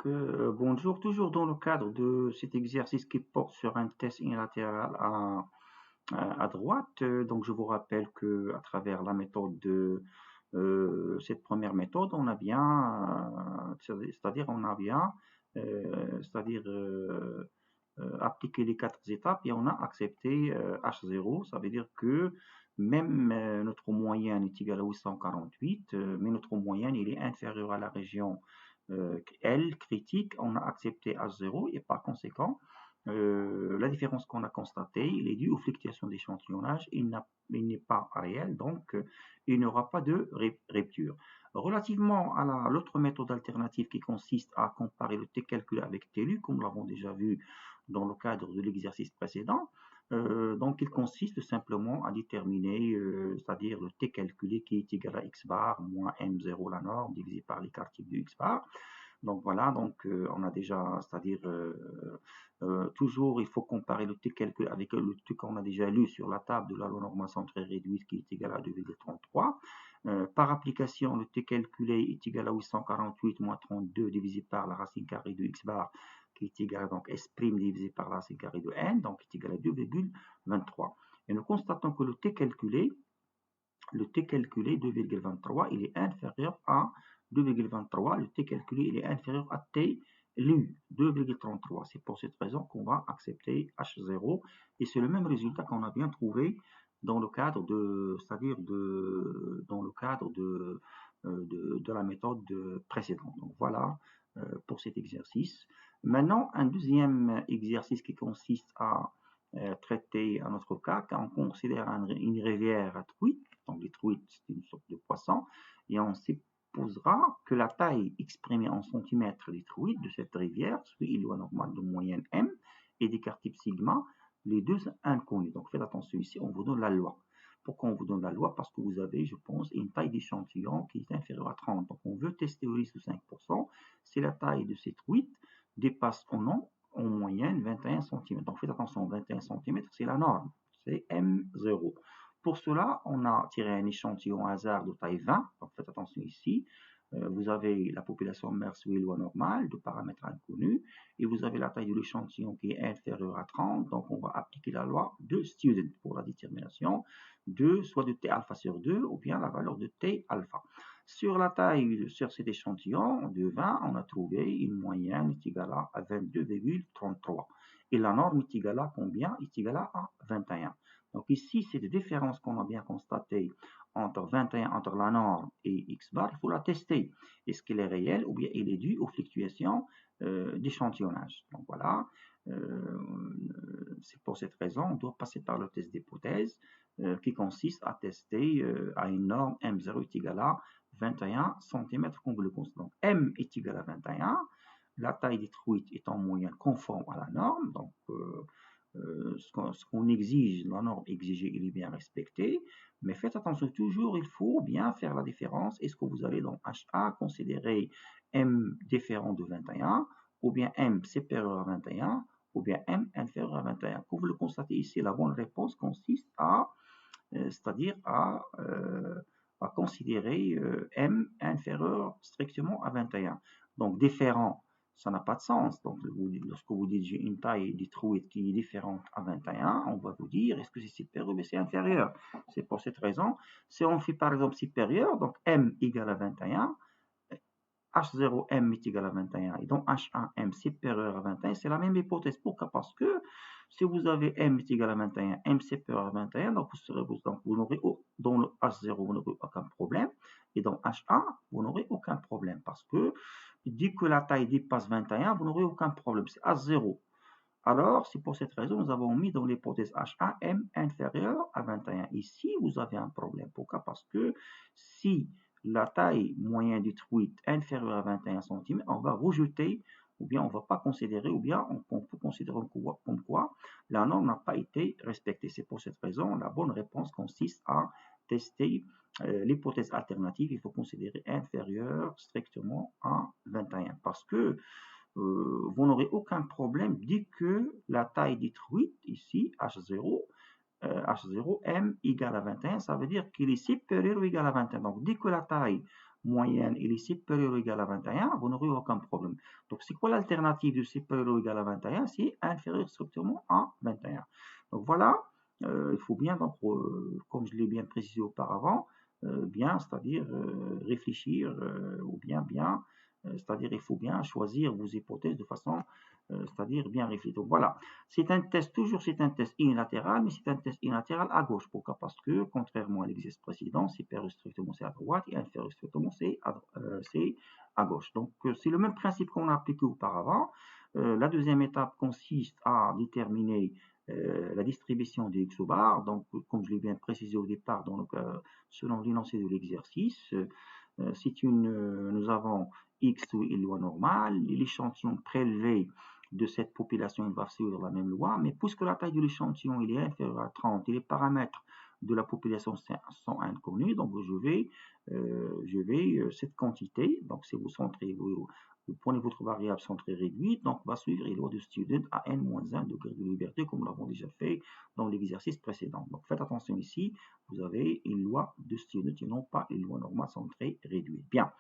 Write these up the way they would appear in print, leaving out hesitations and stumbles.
Bonjour, toujours dans le cadre de cet exercice qui porte sur un test unilatéral à droite. Donc, je vous rappelle que à travers la méthode de cette première méthode, on a bien, c'est-à-dire on a bien, c'est-à-dire appliqué les quatre étapes et on a accepté H0. Ça veut dire que même notre moyenne est égale à 848, mais notre moyenne il est inférieur à la région L critique, on a accepté H0 et par conséquent, la différence qu'on a constatée, il est due aux fluctuations d'échantillonnage, il n'est pas réel, donc il n'y aura pas de rupture. Relativement à l'autre méthode alternative qui consiste à comparer le T calculé avec T lu, comme nous l'avons déjà vu dans le cadre de l'exercice précédent, donc il consiste simplement à déterminer, c'est-à-dire le T calculé qui est égal à x bar moins m0 la norme divisé par l'écart type de x bar. Donc voilà, donc on a déjà, c'est-à-dire toujours il faut comparer le T calculé avec le T qu'on a déjà lu sur la table de la loi normale centrée réduite qui est égal à 2,33. Par application, le T calculé est égal à 848 moins 32 divisé par la racine carrée de x bar qui est égal à donc S' divisé par la racine carrée de n, donc est égal à 2,23. Et nous constatons que le T calculé 2,23, il est inférieur à 2,23. Le T calculé, il est inférieur à T lu, 2,33. C'est pour cette raison qu'on va accepter H0. Et c'est le même résultat qu'on a bien trouvé dans le cadre de, c'est-à-dire dans le cadre de la méthode précédente. Donc voilà pour cet exercice. Maintenant, un deuxième exercice qui consiste à traiter un autre cas, quand on considère une rivière à truites, donc les truites c'est une sorte de poisson, et on supposera que la taille exprimée en centimètres des truites de cette rivière suit une loi normale de moyenne m et d'écart type sigma, les deux inconnus. Donc faites attention ici, on vous donne la loi. Pourquoi on vous donne la loi? Parce que vous avez, je pense, une taille d'échantillon qui est inférieure à 30. Donc on veut tester au risque de 5%. Si la taille de cette truite dépasse ou non en moyenne 21 cm. Donc faites attention, 21 cm, c'est la norme, c'est M0. Pour cela, on a tiré un échantillon hasard de taille 20, donc faites attention ici. Vous avez la population mère sous les lois normales, de paramètres inconnus, et vous avez la taille de l'échantillon qui est inférieure à 30, donc on va appliquer la loi de Student pour la détermination de soit de T alpha sur 2 ou bien la valeur de T alpha. Sur la taille, sur cet échantillon de 20, on a trouvé une moyenne est égale à 22,33. Et la norme est égale à combien? Est égale à 21. Donc ici, cette différence qu'on a bien constatée entre 21, entre la norme et x bar, il faut la tester. Est-ce qu'elle est réelle ou bien elle est due aux fluctuations d'échantillonnage? Donc voilà, c'est pour cette raison, on doit passer par le test d'hypothèse qui consiste à tester à une norme M0 est égale à 21 cm qu'on vous le constate. Donc M est égal à 21, la taille des truites est en moyenne conforme à la norme, donc ce qu'on exige, la norme exigée, il est bien respecté, mais faites attention toujours, il faut bien faire la différence. Est-ce que vous allez dans HA considérer M différent de 21, ou bien M supérieur à 21, ou bien M inférieur à 21. Comme vous le constatez ici, la bonne réponse consiste à, c'est-à-dire à considérer M inférieur strictement à 21. Donc différent, ça n'a pas de sens. Donc lorsque vous dites j'ai une taille des truites qui est différente à 21, on va vous dire est-ce que c'est supérieur ou c'est inférieur. C'est pour cette raison. Si on fait par exemple supérieur, donc M égale à 21, H0M est égal à 21 et donc H1M supérieur à 21, c'est la même hypothèse. Pourquoi? Parce que si vous avez M est égal à 21, M supérieur à 21, donc vous n'aurez dans le H0 vous n'aurez aucun problème et dans H1 vous n'aurez aucun problème parce que dès que la taille dépasse 21, vous n'aurez aucun problème. C'est H0. Alors, c'est pour cette raison que nous avons mis dans l'hypothèse H1 M inférieur à 21. Ici, vous avez un problème. Pourquoi? Parce que si la taille moyenne du truite inférieure à 21 cm, on va rejeter, ou bien on ne va pas considérer, ou bien on peut considérer comme quoi la norme n'a pas été respectée. C'est pour cette raison, la bonne réponse consiste à tester l'hypothèse alternative. Il faut considérer inférieur strictement à 21. Parce que vous n'aurez aucun problème dès que la taille des truites, ici, H0, H0, M égale à 21, ça veut dire qu'il est supérieur ou égal à 21. Donc, dès que la taille moyenne il est supérieur ou égal à 21, vous n'aurez aucun problème. Donc, c'est quoi l'alternative de supérieur ou égal à 21? C'est inférieur strictement à 21. Donc, voilà, il faut bien, donc, comme je l'ai bien précisé auparavant, bien, c'est-à-dire réfléchir ou bien, c'est-à-dire il faut bien choisir vos hypothèses de façon, c'est-à-dire bien réfléchir. Donc voilà, c'est un test, toujours c'est un test unilatéral, mais c'est un test unilatéral à gauche. Pourquoi? Parce que, contrairement à l'exercice précédent, supérieur strictement c'est à droite et inférieur strictement c'est à gauche. Donc c'est le même principe qu'on a appliqué auparavant. La deuxième étape consiste à déterminer la distribution des x bar. Donc, comme je l'ai bien précisé au départ, donc, selon l'énoncé de l'exercice, nous avons x est loi normale, l'échantillon prélevé de cette population va suivre la même loi, mais puisque la taille de l'échantillon est inférieure à 30 et les paramètres de la population sont inconnus, donc cette quantité, donc si vous centrez, vous prenez votre variable centrée réduite, donc va suivre les lois de student à n-1 degré de liberté, comme nous l'avons déjà fait dans l'exercice précédent. Donc faites attention ici, vous avez une loi de student et non pas une loi normale centrée réduite. Bien.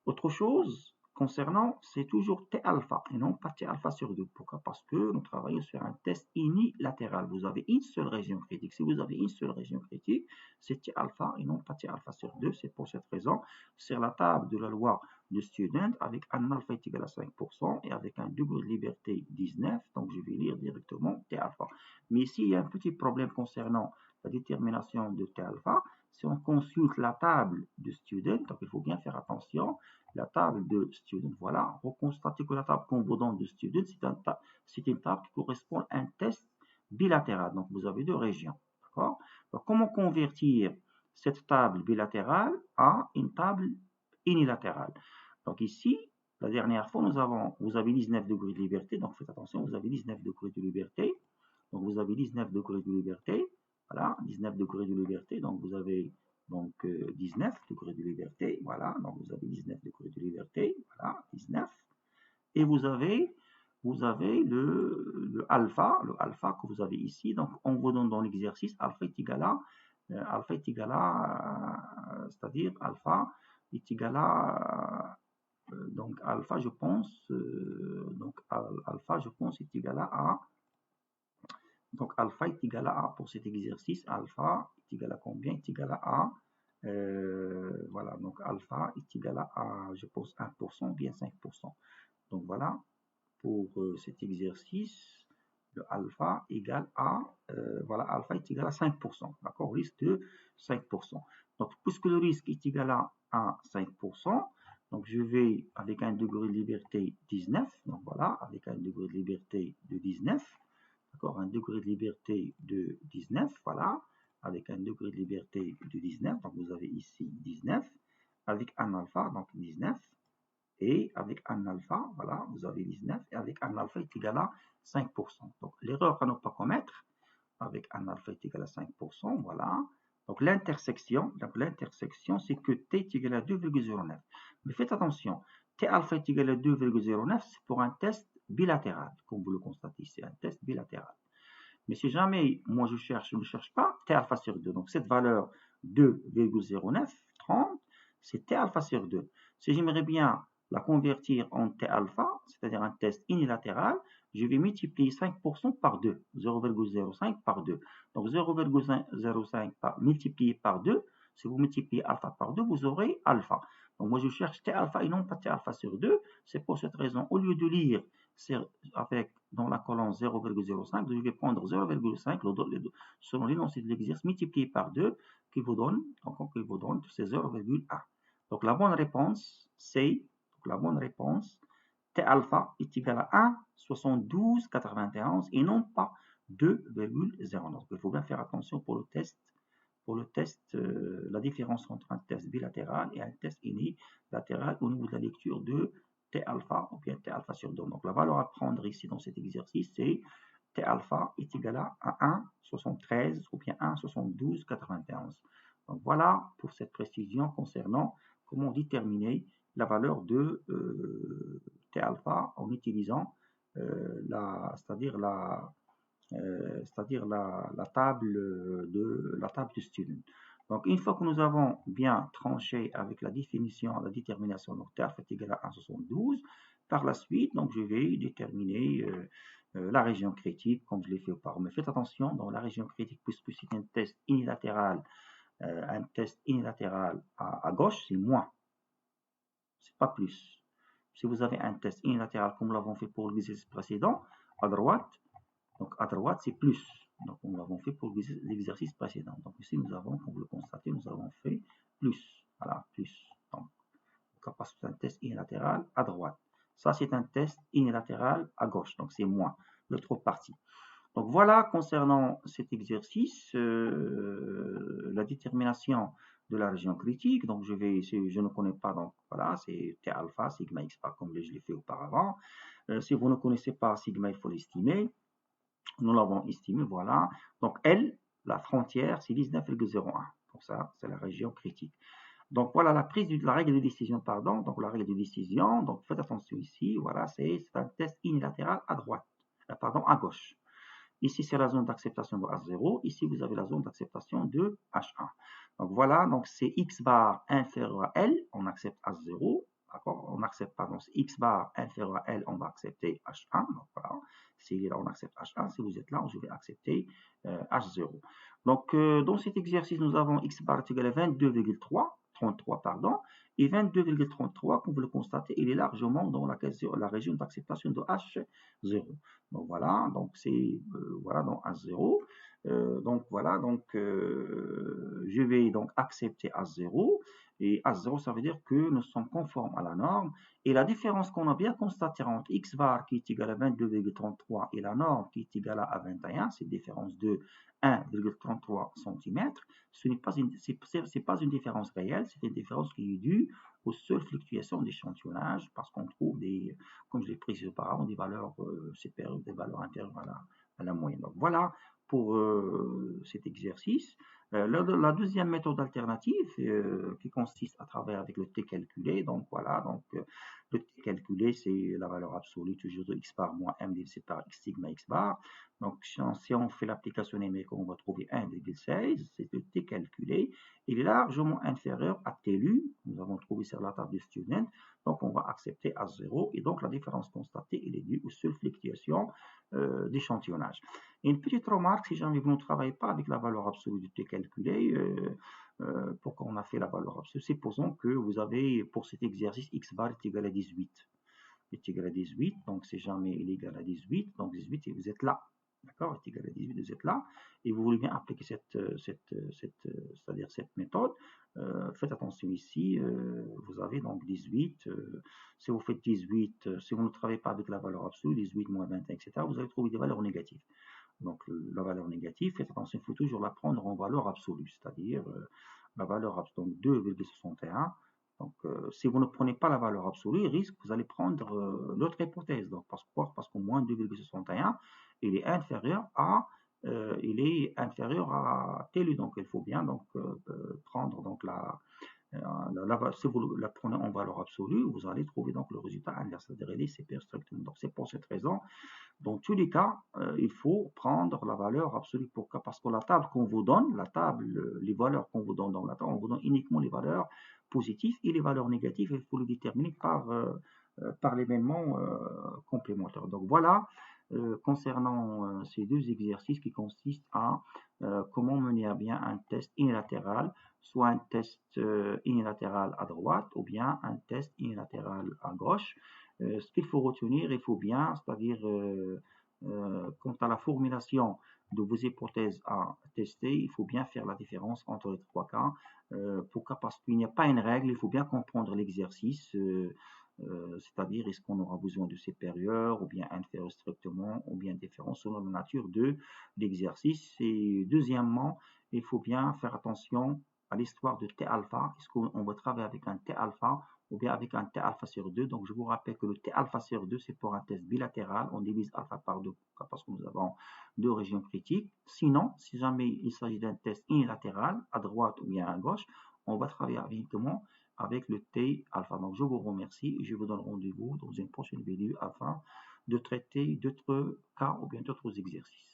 Autre chose concernant, c'est toujours T alpha et non pas T alpha sur 2. Pourquoi? Parce que nous travaillons sur un test unilatéral. Vous avez une seule région critique. Si vous avez une seule région critique, c'est T alpha et non pas T alpha sur 2. C'est pour cette raison, sur la table de la loi de student, avec un alpha est égal à 5% et avec un degré de liberté 19, donc je vais lire directement T alpha. Mais ici, il y a un petit problème concernant la détermination de T alpha. Si on consulte la table de student, donc il faut bien faire attention, la table de student, voilà, vous constatez que la table qu'on vous donne de student, c'est une table qui correspond à un test bilatéral. Donc, vous avez deux régions, d'accord? Donc, comment convertir cette table bilatérale à une table unilatérale? Donc, ici, la dernière fois, vous avez 19 degrés de liberté, donc faites attention, vous avez 19 degrés de liberté. Donc, vous avez 19 degrés de liberté, voilà, 19 degrés de liberté, donc vous avez donc 19 degrés de liberté, voilà, donc vous avez 19 degrés de liberté, voilà, 19, et vous avez le alpha que vous avez ici, donc on vous donne dans l'exercice, alpha est égal à, c'est-à-dire alpha est égal à, donc alpha je pense, alpha je pense est égal à, donc alpha est égal à A pour cet exercice. Alpha est égal à combien? Est égal à A. Voilà, donc alpha est égal à, je pense, 1% ou bien 5%. Donc voilà, pour cet exercice, le alpha égale à, voilà, alpha est égal à 5%. D'accord, risque de 5%. Donc, puisque le risque est égal à 5%, donc je vais avec un degré de liberté 19. Donc voilà, avec un degré de liberté de 19. D'accord, un degré de liberté de 19, voilà, avec un degré de liberté de 19, donc vous avez ici 19, avec un alpha, donc 19, et avec un alpha, voilà, vous avez 19, et avec un alpha est égal à 5%. Donc l'erreur à ne pas commettre, avec un alpha est égal à 5%, voilà. Donc l'intersection, c'est que t est égal à 2,09. Mais faites attention, t alpha est égal à 2,09, c'est pour un test bilatéral, comme vous le constatez, c'est un test bilatéral. Mais si jamais moi je ne cherche pas t alpha sur 2, donc cette valeur 2,0930, c'est t alpha sur 2. Si j'aimerais bien la convertir en t alpha, c'est-à-dire un test unilatéral, je vais multiplier 5% par 2, 0,05 par 2. Donc 0,05 multiplié par 2, si vous multipliez alpha par 2, vous aurez alpha. Donc moi je cherche t alpha et non pas t alpha sur 2. C'est pour cette raison, au lieu de lire avec dans la colonne 0,05, je vais prendre 0,5 selon l'énoncé de l'exercice multiplié par 2 qui vous donne, c'est 0,1. Donc la bonne réponse c'est T alpha est égal à 1,7291 et non pas 2,09. Donc il faut bien faire attention pour le test, la différence entre un test bilatéral et un test unilatéral au niveau de la lecture de T alpha ou bien T alpha sur 2. Donc la valeur à prendre ici dans cet exercice, c'est T alpha est égal à 1,73 ou bien 1,7291. Donc voilà pour cette précision concernant comment déterminer la valeur de T alpha en utilisant c'est-à-dire la table de student. Donc, une fois que nous avons bien tranché avec la détermination, donc T alpha est égal à 1,72, par la suite, donc je vais déterminer la région critique, comme je l'ai fait auparavant. Mais faites attention, dans la région critique, puisque c'est un test unilatéral, à gauche, c'est moins, c'est pas plus. Si vous avez un test unilatéral, comme nous l'avons fait pour l'exercice précédent, à droite, donc à droite, c'est plus. Donc, nous l'avons fait pour l'exercice précédent. Donc, ici, nous avons, comme vous le constatez, nous avons fait plus. Voilà, plus. Donc, parce que c'est un test unilatéral à droite. Ça, c'est un test unilatéral à gauche. Donc, c'est moins. L'autre partie. Donc, voilà, concernant cet exercice, la détermination de la région critique. Donc, je ne connais pas, donc voilà, c'est T alpha, sigma x bar, comme je l'ai fait auparavant. Si vous ne connaissez pas sigma, il faut l'estimer. Nous l'avons estimé, voilà. Donc, L, la frontière, c'est 19,01. Donc, ça, c'est la région critique. Donc, voilà la règle de décision, pardon. Donc, la règle de décision, donc faites attention ici, voilà, c'est un test unilatéral à droite, pardon, à gauche. Ici, c'est la zone d'acceptation de H0. Ici, vous avez la zone d'acceptation de H1. Donc, voilà, donc c'est X bar inférieur à L, on accepte H0. D'accord, on accepte, pardon, c'est X bar inférieur à L, on va accepter H1. Donc, voilà, s'il est là, on accepte H1. Si vous êtes là, je vais accepter H0. Donc, dans cet exercice, nous avons X bar est égal à 22,33, pardon, et 22,33, comme vous le constatez, il est largement dans la région d'acceptation de H0. Donc voilà, donc c'est voilà dans H0. Donc voilà, donc je vais donc accepter H0 et H0 ça veut dire que nous sommes conformes à la norme et la différence qu'on a bien constatée entre X bar qui est égal à 22,33 et la norme qui est égale à 21, c'est une différence de 1,33 cm, ce n'est pas une différence réelle, c'est une différence qui est due aux seules fluctuations d'échantillonnage parce qu'on trouve des, comme je l'ai précisé auparavant, des valeurs supérieures, des valeurs inférieures à la moyenne. Donc voilà pour cet exercice. La deuxième méthode alternative qui consiste à travailler avec le t calculé. Donc voilà, donc le t calculé c'est la valeur absolue toujours de x bar moins m divisé par x sigma x bar. Donc si on fait l'application numérique, on va trouver 1,16. C'est le t calculé. Il est largement inférieur à TLU. Nous avons trouvé sur la table de student. Donc on va accepter H0 et donc la différence constatée elle est due aux seules fluctuations d'échantillonnage. Et une petite remarque, si jamais vous ne travaillez pas avec la valeur absolue du t calculé, pourquoi on a fait la valeur absolue? Supposons que vous avez pour cet exercice x bar est égal à 18. Est égal à 18, donc si jamais il est égal à 18, donc 18 et vous êtes là. D'accord, est égal à 18, vous êtes là, et vous voulez bien appliquer c'est-à-dire cette méthode, faites attention ici, vous avez donc 18, si vous faites 18, si vous ne travaillez pas avec la valeur absolue, 18 moins 21, etc., vous allez trouver des valeurs négatives. Donc la valeur négative, faites attention, il faut toujours la prendre en valeur absolue, c'est-à-dire la valeur absolue, donc 2,61. Donc, si vous ne prenez pas la valeur absolue, risque, vous allez prendre l'autre hypothèse. Donc, parce qu'au moins 2,61, il est inférieur à TLU. Donc, il faut bien donc prendre donc si vous la prenez en valeur absolue, vous allez trouver donc le résultat inverse, c'est-à-dire il est supérieur strictement. Donc, c'est pour cette raison. Dans tous les cas, il faut prendre la valeur absolue. Pourquoi? Parce que la table qu'on vous donne, les valeurs qu'on vous donne dans la table, on vous donne uniquement les valeurs positives et les valeurs négatives, il faut les déterminer par l'événement complémentaire. Donc voilà, concernant ces deux exercices qui consistent à comment mener à bien un test unilatéral, soit un test unilatéral à droite ou bien un test unilatéral à gauche. Ce qu'il faut retenir, il faut bien, c'est-à-dire quant à la formulation de vos hypothèses à tester, il faut bien faire la différence entre les trois cas. Pourquoi? Parce qu'il n'y a pas une règle, il faut bien comprendre l'exercice, c'est-à-dire est-ce qu'on aura besoin de supérieur ou bien inférieur strictement ou bien différent selon la nature de l'exercice. Et deuxièmement, il faut bien faire attention à l'histoire de T alpha. Est-ce qu'on va travailler avec un T alpha ou bien avec un T alpha sur 2. Donc, je vous rappelle que le T alpha sur 2, c'est pour un test bilatéral. On divise alpha par 2 parce que nous avons deux régions critiques. Sinon, si jamais il s'agit d'un test unilatéral, à droite ou bien à gauche, on va travailler uniquement avec le T alpha. Donc, je vous remercie et je vous donne rendez-vous dans une prochaine vidéo afin de traiter d'autres cas ou bien d'autres exercices.